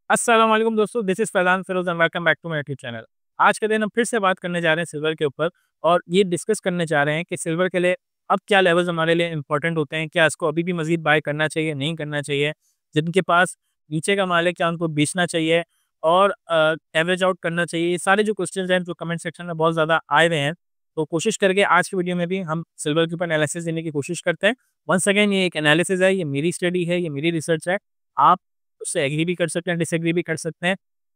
अस्सलाम वालेकुम दोस्तों, this is Faizan Firoz and welcome back to my YouTube channel. आज के दिन हम फिर से बात करने जा रहे हैं सिल्वर के ऊपर और ये डिस्कस करने जा रहे हैं कि सिल्वर के लिए अब क्या लेवल्स हमारे लिए इंपॉर्टेंट होते हैं, क्या इसको अभी भी मज़ीद बाय करना चाहिए, नहीं करना चाहिए? जिनके पास नीचे का माल है, क्या उनको बेचना चाहिए और एवरेज आउट करना चाहिए? ये सारे जो क्वेश्चंस हैं, जो कमेंट सेक्शन में बहुत ज़्यादा आए हुए हैं, तो कोशिश करके आज की वीडियो में भी हम सिल्वर के ऊपर एनालिसिस देने की कोशिश करते हैं। वंस अगेन ये एक एनालिसिस है, ये मेरी स्टडी है, ये मेरी रिसर्च है। आप उससे एग्री भी कर सकते हैं, डिसएग्री भी कर सकते हैं,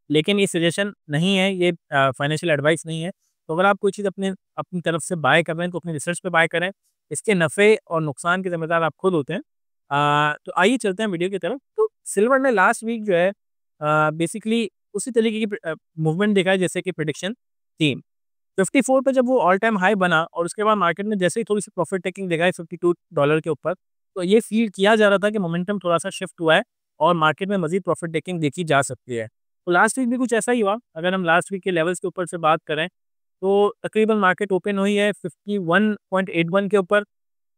लेकिन ये सजेशन नहीं है, ये फाइनेंशियल एडवाइस नहीं है। तो अगर आप कोई चीज़ अपने अपनी तरफ से बाय कर रहे हैं, तो अपनी रिसर्च पे बाय करें। इसके नफ़े और नुकसान के ज़िम्मेदार आप खुद होते हैं। तो आइए चलते हैं वीडियो की तरफ। तो सिल्वर ने लास्ट वीक जो है बेसिकली उसी तरीके की मूवमेंट दिखा है जैसे कि प्रेडिक्शन थी। 54 पे जब वो ऑल टाइम हाई बना और उसके बाद मार्केट में जैसे ही थोड़ी-सी प्रॉफिट टेकिंग दिखाई $52 के ऊपर, तो ये फ़ील किया जा रहा था कि मोमेंटम थोड़ा-सा शिफ्ट हुआ है और मार्केट में मज़ीद प्रॉफिट टेकिंग देखी जा सकती है। तो लास्ट वीक भी कुछ ऐसा ही हुआ। अगर हम लास्ट वीक के लेवल्स के ऊपर से बात करें, तो तकरीबन मार्केट ओपन हुई है 51.81 के ऊपर।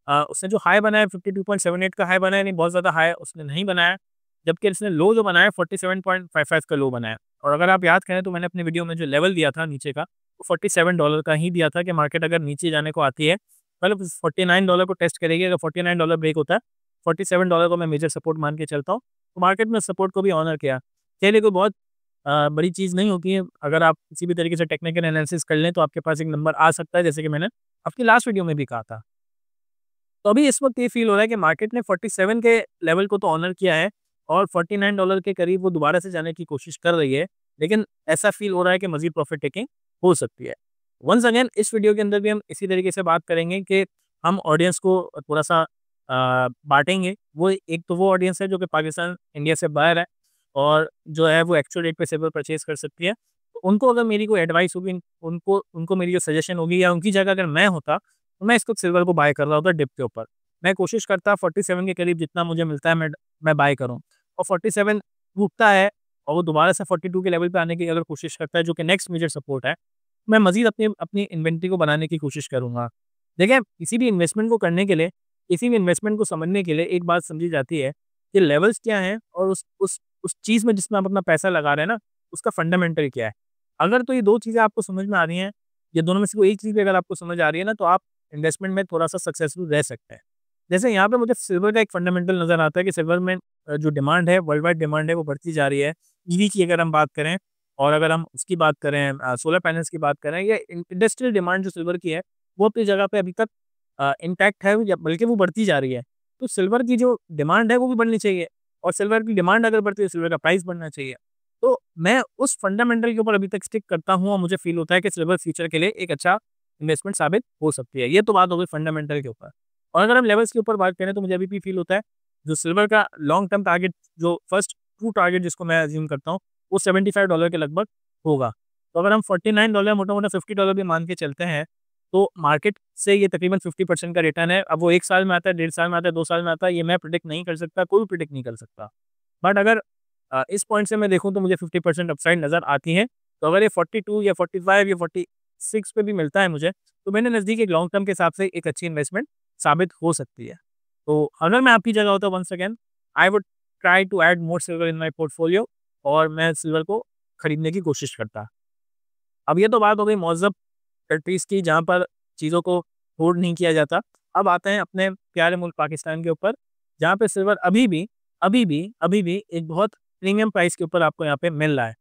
उसने जो हाई बनाया 52.78 का हाई बनाया, नहीं बहुत ज़्यादा हाई उसने नहीं बनाया, जबकि इसने लो जो बनाया 47.55 का लो बनाया। और अगर आप याद करें तो मैंने अपनी वीडियो में जो लेवल दिया था नीचे का, वो $47 का ही दिया था कि मार्केट अगर नीचे जाने को आती है, मतलब $49 को टेस्ट करेगी। अगर $49 ब्रेक होता है, $47 को मैं मेजर सपोर्ट मान के चलता हूँ। तो मार्केट में सपोर्ट को भी ऑनर किया। चलिए कोई बहुत बड़ी चीज़ नहीं होती है, अगर आप किसी भी तरीके से टेक्निकल एनालिसिस कर लें तो आपके पास एक नंबर आ सकता है, जैसे कि मैंने अपनी लास्ट वीडियो में भी कहा था। तो अभी इस वक़्त ये फ़ील हो रहा है कि मार्केट ने 47 के लेवल को तो ऑनर किया है और $49 के करीब वो दोबारा से जाने की कोशिश कर रही है, लेकिन ऐसा फ़ील हो रहा है कि मज़ीद प्रॉफिट टेकिंग हो सकती है। वन्स अगेन इस वीडियो के अंदर भी हम इसी तरीके से बात करेंगे कि हम ऑडियंस को थोड़ा-सा बाँटेंगे। वो एक तो वो ऑडियंस है जो कि पाकिस्तान, इंडिया से बाहर है और जो है वो एक्चुअल रेट पे सिल्वर परचेज़ कर सकती है। तो उनको अगर मेरी कोई एडवाइस होगी, उनको उनको मेरी जो सजेशन होगी या उनकी जगह अगर मैं होता, तो मैं इस वक़्त सिल्वर को बाय कर रहा होता डिप के ऊपर। मैं कोशिश करता 47 के करीब जितना मुझे मिलता है मैं बाय करूँ और 47 टूटता है और वो दोबारा से 42 के लेवल पे आने की अगर कोशिश करता है, जो कि नेक्स्ट मेजर सपोर्ट है, मैं मज़ीद अपनी अपनी इन्वेंटरी को बनाने की कोशिश करूँगा। देखिए, किसी भी इन्वेस्टमेंट को करने के लिए, किसी भी इन्वेस्टमेंट को समझने के लिए एक बात समझी जाती है कि लेवल्स क्या हैं और उस चीज़ में जिसमें आप अपना पैसा लगा रहे हैं ना, उसका फंडामेंटल क्या है। अगर तो ये 2 चीज़ें आपको समझ में आ रही हैं, या दोनों में से कोई एक चीज़ भी अगर आपको समझ आ रही है ना, तो आप इन्वेस्टमेंट में थोड़ा-सा सक्सेसफुल रह सकते हैं। जैसे यहाँ पे मुझे सिल्वर का एक फंडामेंटल नज़र आता है कि सिल्वर में जो डिमांड है, वर्ल्ड वाइड डिमांड है, वो बढ़ती जा रही है। ईवी की अगर हम बात करें और अगर हम उसकी बात करें सोलर पैनल्स की बात करें या इंडस्ट्रियल डिमांड जो सिल्वर की है, वो अपनी जगह पे अभी तक इंटैक्ट है या बल्कि वो बढ़ती जा रही है। तो सिल्वर की जो डिमांड है वो भी बढ़नी चाहिए और सिल्वर की डिमांड अगर बढ़ती है, सिल्वर का प्राइस बढ़ना चाहिए। तो मैं उस फंडामेंटल के ऊपर अभी तक स्टिक करता हूँ और मुझे फ़ील होता है कि सिल्वर फ्यूचर के लिए एक अच्छा इन्वेस्टमेंट साबित हो सकती है। ये तो बात हो गई फंडामेंटल के ऊपर। और अगर हम लेवल्स के ऊपर बात करें तो मुझे अभी भी फ़ील होता है, जो सिल्वर का लॉन्ग टर्म टारगेट, जो फर्स्ट ट्रू टारगेट जिसको मैं अज़्यूम करता हूँ, वो $75 के लगभग होगा। तो अगर हम $49 मोटा-मोटा $50 भी मान के चलते हैं, तो मार्केट से ये तकरीबन 50% का रिटर्न है। अब वो 1 साल में आता है, 1.5 साल में आता है, 2 साल में आता है, ये मैं प्रेडिक्ट नहीं कर सकता, कोई भी प्रेडिक्ट नहीं कर सकता। बट अगर इस पॉइंट से मैं देखूँ तो मुझे 50% अपसाइड नज़र आती है। तो अगर ये 42 या 45 या 46 पे भी मिलता है मुझे, तो मेरे नज़दीक एक लॉन्ग टर्म के हिसाब से एक अच्छी इन्वेस्टमेंट साबित हो सकती है। तो अगर मैं आपकी जगह होता once again I would try to add more silver in my portfolio और मैं सिल्वर को खरीदने की कोशिश करता। अब ये तो बात हो गई मुअज़्ज़ब कंट्रीज़ की जहाँ पर चीज़ों को होल्ड नहीं किया जाता। अब आते हैं अपने प्यारे मुल्क पाकिस्तान के ऊपर, जहाँ पे सिल्वर अभी भी एक बहुत प्रीमियम प्राइस के ऊपर आपको यहाँ पे मिल रहा है।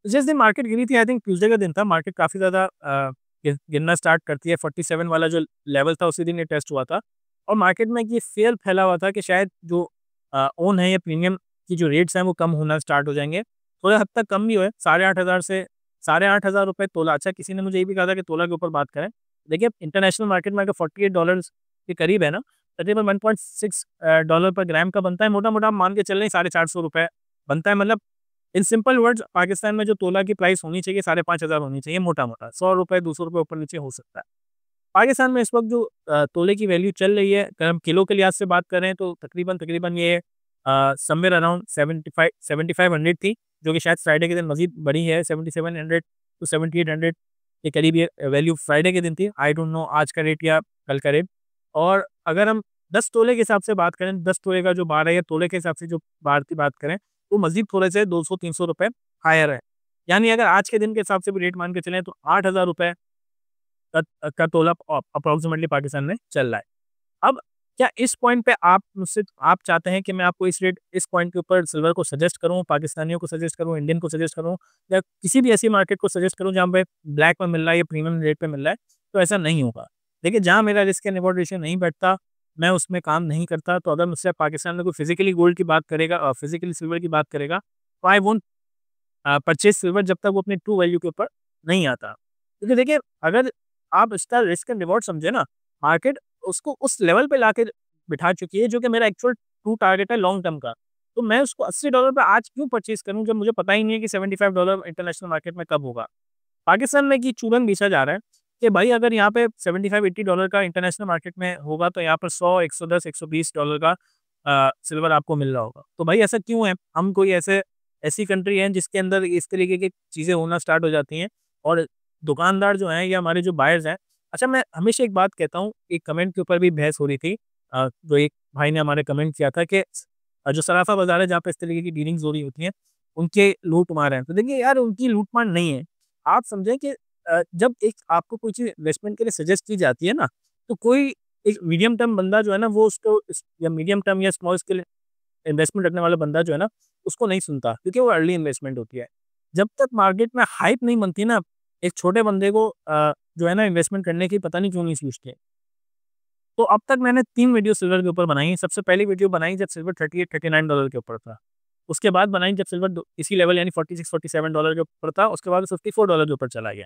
जिस दिन मार्केट गिरी थी, आई थिंक ट्यूसडे का दिन था, मार्केट काफ़ी ज़्यादा गिरना स्टार्ट करती है। 47 वाला जो लेवल था उसी दिन ये टेस्ट हुआ था और मार्केट में ये फ़ियर फैला हुआ था कि शायद जो ओन है या प्रीमियम की जो रेट्स हैं वो कम होना स्टार्ट हो जाएँगे। थोड़ा हद तक कम भी हुए, 8,500 से ₹8,500 तोला। अच्छा, किसी ने मुझे ये भी कहा था कि तोला के ऊपर बात करें। देखिए, इंटरनेशनल मार्केट में अगर $48 के करीब है ना, तकरीबन 1.6 डॉलर पर ग्राम का बनता है। मोटा-मोटा आप मान के चल रहे हैं ₹450 बनता है। मतलब इन सिंपल वर्ड्स, पाकिस्तान में जो तोला की प्राइस होनी चाहिए 5,500 होनी चाहिए मोटा-मोटा। ₹100 ₹200 ऊपर-नीचे हो सकता है। पाकिस्तान में इस वक़्त जो तोले की वैल्यू चल रही है, अगर हम किलो के लिहाज़ से बात करें तो तकरीबन ये समव्हेयर अराउंड 7500 थी, जो कि शायद फ्राइडे के दिन मज़ीद बढ़ी है। 7700 टू 7800 के करीब ये वैल्यू फ्राइडे के दिन थी। आई डोंट नो आज का रेट या कल का रेट। और अगर हम 10 तोले के हिसाब से बात करें, 10 तोले का जो बार है या तोले के हिसाब से जो बार की बात करें, वो मज़ीद थोड़े से 200-300 रुपए हायर है। यानी अगर आज के दिन के हिसाब से भी रेट मान के चलें तो 8,000 रुपए का तोला अप्रॉक्सिमेटली पाकिस्तान में चल रहा है। अब क्या इस पॉइंट पे आप चाहते हैं कि मैं आपको इस पॉइंट के ऊपर सिल्वर को सजेस्ट करूँ, पाकिस्तानियों को सजेस्ट करूँ, इंडियन को सजेस्ट करूँ या किसी भी ऐसी मार्केट को सजेस्ट करूँ जहाँ पे ब्लैक में मिल रहा है या प्रीमियम रेट पे मिल रहा है, तो ऐसा नहीं होगा। देखिए, जहाँ मेरा रिस्क एंड रिवॉर्ड रेशियो नहीं बैठता, मैं उसमें काम नहीं करता, तो अगर मुझसे पाकिस्तान में कोई फिज़िकली गोल्ड की बात करेगा फिज़िकली सिल्वर की बात करेगा, तो आई वोंट परचेज़ सिल्वर जब तक वो अपनी ट्रू वैल्यू के ऊपर नहीं आता। क्योंकि देखिए, अगर आप इसका रिस्क एंड रिवॉर्ड समझे ना, मार्केट उसको उस लेवल पे लाके बिठा चुकी है जो कि मेरा एक्चुअल ट्रू टारगेट है लॉन्ग टर्म का। तो मैं उसको $80 पे आज क्यों परचेज़ करूँ जब मुझे पता ही नहीं है कि $75 इंटरनेशनल मार्केट में कब होगा। पाकिस्तान में कि चूरन बीचा जा रहा है कि भाई अगर यहाँ पे $75-80 का इंटरनेशनल मार्केट में होगा तो यहाँ पर 100, 110, $120 का सिल्वर आपको मिल रहा होगा। तो भाई ऐसा क्यों है? हम कोई ऐसी कंट्री है जिसके अंदर इस तरीके की चीज़ें होना स्टार्ट हो जाती हैं और दुकानदार जो हैं या हमारे जो बायर्स हैं। अच्छा, मैं हमेशा एक बात कहता हूँ, एक कमेंट के ऊपर भी बहस हो रही थी। जो एक भाई ने हमारे कमेंट किया था कि जो सराफा बाज़ार है जहाँ पे इस तरीके की डीलिंग्स हो रही होती हैं, उनके लूट-मार हैं। तो देखिए यार, उनकी लूट-मार नहीं है। आप समझें कि जब एक आपको कोई चीज़ इन्वेस्टमेंट के लिए सजेस्ट की जाती है ना, तो कोई एक मीडियम टर्म बंदा जो है ना, वो उसको या मीडियम टर्म या स्मॉल स्केल इन्वेस्टमेंट रखने वाला बंदा जो है ना, उसको नहीं सुनता क्योंकि वो अर्ली इन्वेस्टमेंट होती है। जब तक मार्केट में हाइप नहीं बनती ना, एक छोटे बंदे को जो है ना इन्वेस्टमेंट करने की पता नहीं क्यों नहीं सूझती। तो अब तक मैंने 3 वीडियो सिल्वर के ऊपर बनाई हैं। सबसे पहली वीडियो बनाई जब सिल्वर $38-39 के ऊपर था। उसके बाद बनाई जब सिल्वर इसी लेवल यानी $46-47 के ऊपर था। उसके बाद $54 के ऊपर चला गया।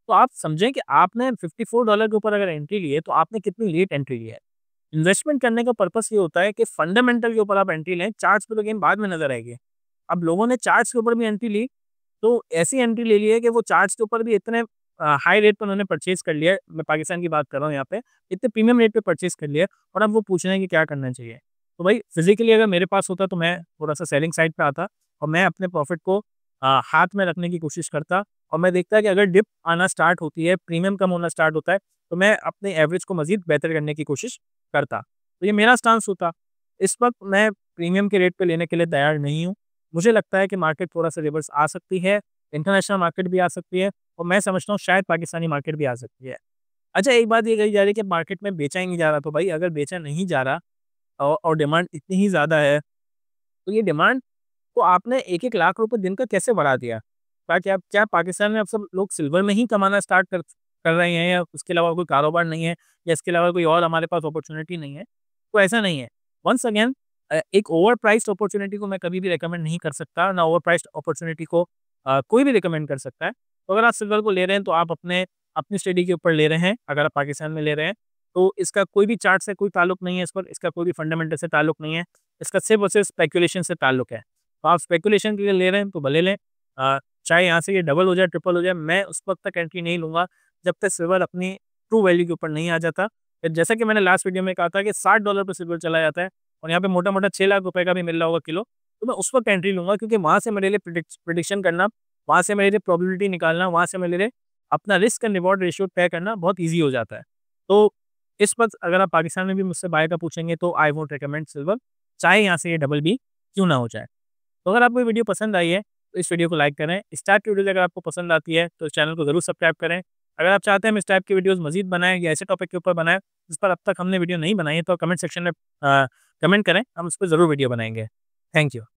तो आप समझें कि आपने $54 के ऊपर अगर एंट्री ली है, तो आपने कितनी लेट एंट्री ली है। इन्वेस्टमेंट करने का पर्पस ये होता है कि फंडामेंटल के ऊपर आप एंट्री लें, चार्ट्स पे तो गेम बाद में नज़र आएगी। अब लोगों ने चार्ट्स के ऊपर भी एंट्री ली, तो ऐसी एंट्री ले ली है कि वो चार्ट्स के ऊपर भी इतने हाई रेट पे उन्होंने परचेज़ कर लिया है, मैं पाकिस्तान की बात कर रहा हूँ यहाँ पे, इतने प्रीमियम रेट पे परचेज़ कर लिया है और अब वो पूछ रहे हैं कि क्या करना चाहिए। तो भाई फिज़िकली अगर मेरे पास होता तो मैं थोड़ा-सा सेलिंग साइड पे आता और मैं अपने प्रॉफ़िट को हाथ में रखने की कोशिश करता और मैं देखता कि अगर डिप आना स्टार्ट होती है, प्रीमियम कम होना स्टार्ट होता है, तो मैं अपने एवरेज को मज़ीद बेहतर करने की कोशिश करता। तो ये मेरा स्टांस होता। इस वक़्त मैं प्रीमियम के रेट पे लेने के लिए तैयार नहीं हूँ। मुझे लगता है कि मार्केट थोड़ा-सा रिवर्स आ सकती है, इंटरनेशनल मार्केट भी आ सकती है और मैं समझता हूँ शायद पाकिस्तानी मार्केट भी आ सकती है। अच्छा, एक बात ये कही जा रही है कि मार्केट में बेचा ही नहीं जा रहा, तो भाई अगर बेचा नहीं जा रहा और डिमांड इतनी ही ज़्यादा है, तो ये डिमांड को आपने 1-1 लाख रुपए दिन का कैसे बढ़ा दिया? क्या पाकिस्तान में अब सब लोग सिल्वर में ही कमाना स्टार्ट कर रहे हैं या उसके अलावा कोई कारोबार नहीं है या इसके अलावा कोई और हमारे पास अपॉर्च्युनिटी नहीं है? तो ऐसा नहीं है। वन्स अगेन एक ओवर प्राइस्ड अपॉर्च्युनिटी को मैं कभी भी रिकमेंड नहीं कर सकता, ना ओवर प्राइस्ड अपॉर्च्युनिटी को कोई भी रिकमेंड कर सकता है। तो अगर आप सिल्वर को ले रहे हैं तो आप अपनी स्टडी के ऊपर ले रहे हैं, अगर आप पाकिस्तान में ले रहे हैं, तो इसका कोई भी चार्ट से कोई ताल्लुक नहीं है इस पर, इसका कोई भी फंडामेंटल से ताल्लुक नहीं है। इसका सिर्फ़ और सिर्फ़ स्पेकुलेशन से ताल्लुक है। तो आप स्पेकुलेशन के लिए ले रहे हैं तो भले लें, चाहे यहाँ से ये डबल हो जाए, ट्रिपल हो जाए, मैं उस वक़्त तक एंट्री नहीं लूँगा जब तक सिल्वर अपनी ट्रू वैल्यू के ऊपर नहीं आ जाता। फिर जैसा कि मैंने लास्ट वीडियो में कहा था कि $60 पे सिल्वर चला जाता है और यहाँ पे मोटा-मोटा 6 लाख रुपए का भी मिल रहा होगा किलो, तो मैं उस वक़्त एंट्री लूँगा क्योंकि वहाँ से मेरे लिए प्रेडिक्शन करना, वहाँ से मेरे लिए प्रोबेबिलिटी निकालना, वहाँ से मेरे लिए अपना रिस्क एंड रिवॉर्ड रेशियो तय करना बहुत ईज़ी हो जाता है। तो इस वक़्त अगर आप पाकिस्तान में भी मुझसे बाय का पूछेंगे तो आई वोंट रिकमेंड सिल्वर, चाहे यहाँ से ये डबल भी क्यों ना हो जाए। तो अगर आपको ये वीडियो पसंद आई है, तो इस वीडियो को लाइक करें। इस टाइप की वीडियोज़ अगर आपको पसंद आती है, तो इस चैनल को ज़रूर सब्सक्राइब करें। अगर आप चाहते हैं हम इस टाइप की वीडियोज़ मज़ीद बनाएँ या ऐसे टॉपिक के ऊपर बनाएँ, जिस पर अब तक हमने वीडियो नहीं बनाई है, तो कमेंट सेक्शन में कमेंट करें, हम उस पे ज़रूर वीडियो बनाएँगे। Thank you.